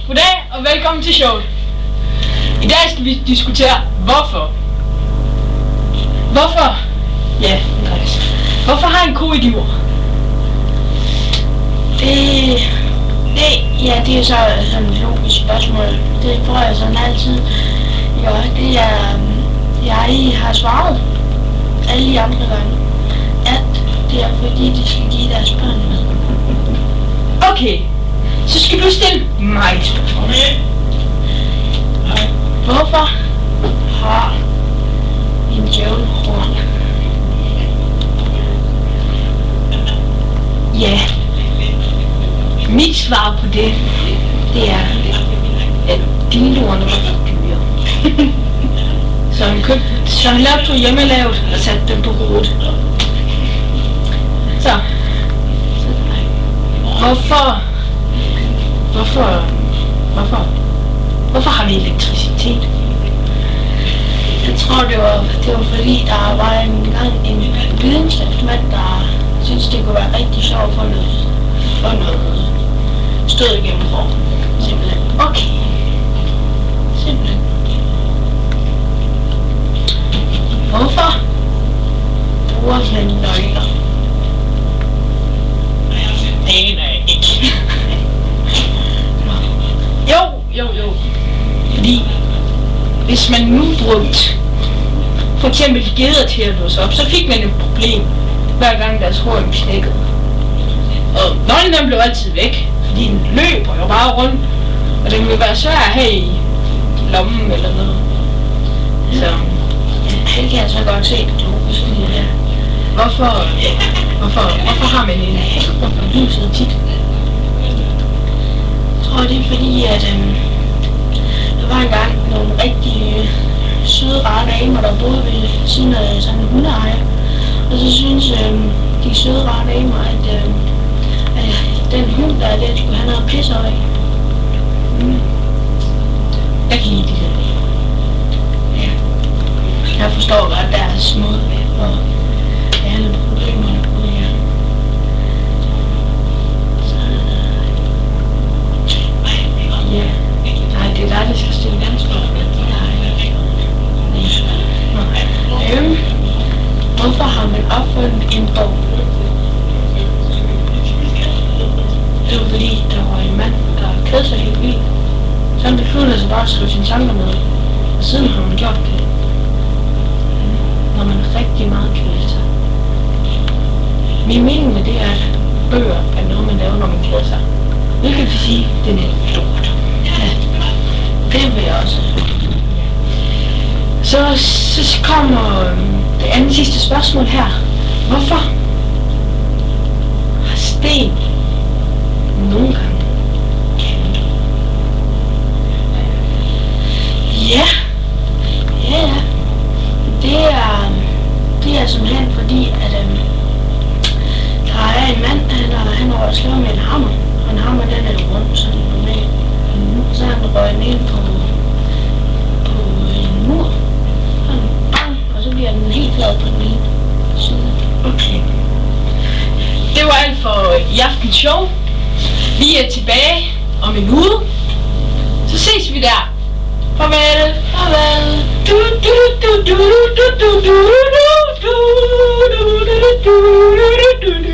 Goddag og velkommen til showet. I dag skal vi diskutere hvorfor. Hvorfor? Ja, Andreas. Hvorfor har en ko et jord? Det er jo så sådan et logisk spørgsmål. Det får jeg sådan altid. Jo, det er, jeg har svaret alle de andre gange, at det er fordi, de skal give deres børn med. Okay, så skal du stille mig et spørgsmål. Hvorfor har en djævel horn? Ja, mit svar på det er, at dildoerne var for dyre. Så han lavede to hjemmelavet og satte dem på hovedet. Så. Hvorfor har vi elektricitet? Jeg tror, det var fordi, der var engang en videnskabsmand, der synes det kunne være rigtig sjovt for noget stød igennem rummet. Simpelthen. Okay. Simpelthen. Hvorfor Bruger man nøgler? Det aner jeg ikke. Jo. Fordi hvis man nu brugte for eksempel geder til at låse op, så fik man et problem hver gang deres horn knækkede. Og nøglen blev altid væk, fordi den løber jo bare rundt, og den vil være svær at have i lommen eller noget. Så Det kan jeg så godt se det logisk i det her. hvorfor har man en hæk rundt om huset tit? Jeg tror, det er fordi, at der var engang nogle rigtig søde, rare damer, der boede ved siden af sådan en hundeejer. Og så synes de søde, rare damer, at den hund, der er der, skulle have noget pisse af. Jeg kan lide det der. Ja. Jeg forstår godt deres måde at behandle problemerne på det her. Ja. Nej, det er dig, der skal stille vandspørgsmål. Hvorfor har man opfundet en bog? Det var fordi, der var en mand, der kædede sig helt vildt. Så han besluttede sig bare at skrive sine tanker ned. Og siden har man gjort det. Når man rigtig meget keder sig. Min mening med det er, at bøger er noget, man laver, når man keder sig. Hvilket vil sige, det er lidt stort. Ja, det vil jeg også. Så kommer det andet sidste spørgsmål her. Hvorfor har sten nogle gange kanter? Ja. Det er simpelthen fordi, at der er en mand, han har slået med en hammer. Og en hammer, den er rundt sådan normalt. Så han røget ind på en mur. Sådan bang, og så bliver den helt flad på den ene side. Okay. Det var alt for i aftens show. Vi er tilbage om en uge. Så ses vi der. Farvel. Farvel. Du du du du du du du du du du du du du du du du du.